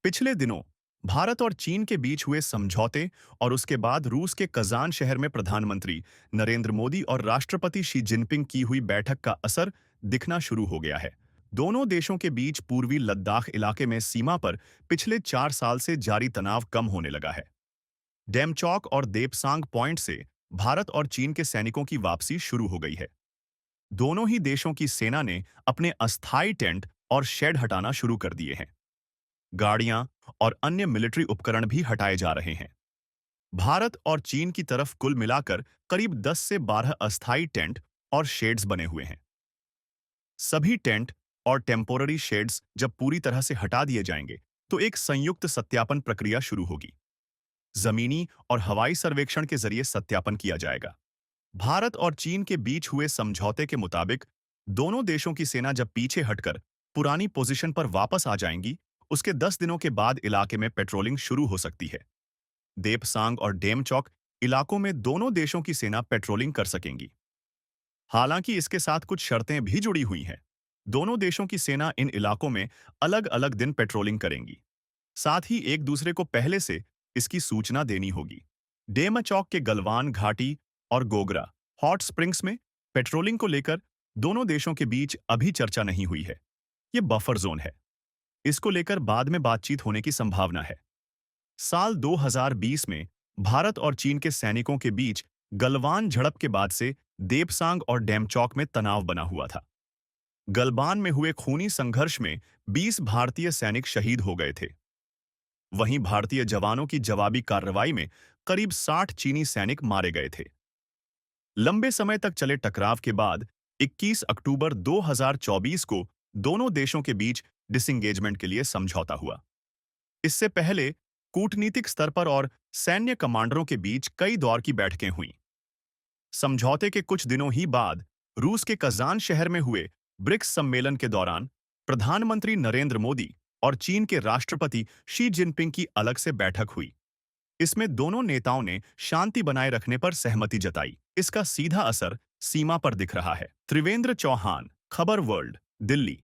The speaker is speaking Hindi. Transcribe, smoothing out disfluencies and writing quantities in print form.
पिछले दिनों भारत और चीन के बीच हुए समझौते और उसके बाद रूस के कजान शहर में प्रधानमंत्री नरेंद्र मोदी और राष्ट्रपति शी जिनपिंग की हुई बैठक का असर दिखना शुरू हो गया है। दोनों देशों के बीच पूर्वी लद्दाख इलाके में सीमा पर पिछले 4 साल से जारी तनाव कम होने लगा है। डेमचौक और देपसांग पॉइंट से भारत और चीन के सैनिकों की वापसी शुरू हो गई है। दोनों ही देशों की सेना ने अपने अस्थायी टेंट और शेड हटाना शुरू कर दिए हैं। गाड़ियां और अन्य मिलिट्री उपकरण भी हटाए जा रहे हैं। भारत और चीन की तरफ कुल मिलाकर करीब 10 से 12 अस्थायी टेंट और शेड्स बने हुए हैं। सभी टेंट और टेम्पोररी शेड्स जब पूरी तरह से हटा दिए जाएंगे तो एक संयुक्त सत्यापन प्रक्रिया शुरू होगी। जमीनी और हवाई सर्वेक्षण के जरिए सत्यापन किया जाएगा। भारत और चीन के बीच हुए समझौते के मुताबिक दोनों देशों की सेना जब पीछे हटकर पुरानी पोजीशन पर वापस आ जाएंगी, उसके 10 दिनों के बाद इलाके में पेट्रोलिंग शुरू हो सकती है। देपसांग और डेमचौक इलाकों में दोनों देशों की सेना पेट्रोलिंग कर सकेंगी। हालांकि इसके साथ कुछ शर्तें भी जुड़ी हुई हैं। दोनों देशों की सेना इन इलाकों में अलग-अलग दिन पेट्रोलिंग करेंगी। साथ ही एक दूसरे को पहले से इसकी सूचना देनी होगी। डेमचौक के गलवान घाटी और गोगरा हॉट स्प्रिंग्स में पेट्रोलिंग को लेकर दोनों देशों के बीच अभी चर्चा नहीं हुई है। ये बफर जोन है। इसको लेकर बाद में बातचीत होने की संभावना है। साल 2020 में भारत और चीन के सैनिकों के बीच गलवान झड़प के बाद से देपसांग और डेमचौक में तनाव बना हुआ था। गलवान में हुए खूनी संघर्ष में 20 भारतीय सैनिक शहीद हो गए थे। वहीं भारतीय जवानों की जवाबी कार्रवाई में करीब 60 चीनी सैनिक मारे गए थे। लंबे समय तक चले टकराव के बाद 21 अक्टूबर 2024 को दोनों देशों के बीच डिसंगेजमेंट के लिए समझौता हुआ। इससे पहले कूटनीतिक स्तर पर और सैन्य कमांडरों के बीच कई दौर की बैठकें हुईं। समझौते के कुछ दिनों ही बाद रूस के कजान शहर में हुए ब्रिक्स सम्मेलन के दौरान प्रधानमंत्री नरेंद्र मोदी और चीन के राष्ट्रपति शी जिनपिंग की अलग से बैठक हुई। इसमें दोनों नेताओं ने शांति बनाए रखने पर सहमति जताई। इसका सीधा असर सीमा पर दिख रहा है। त्रिवेंद्र चौहान, खबर वर्ल्ड, दिल्ली।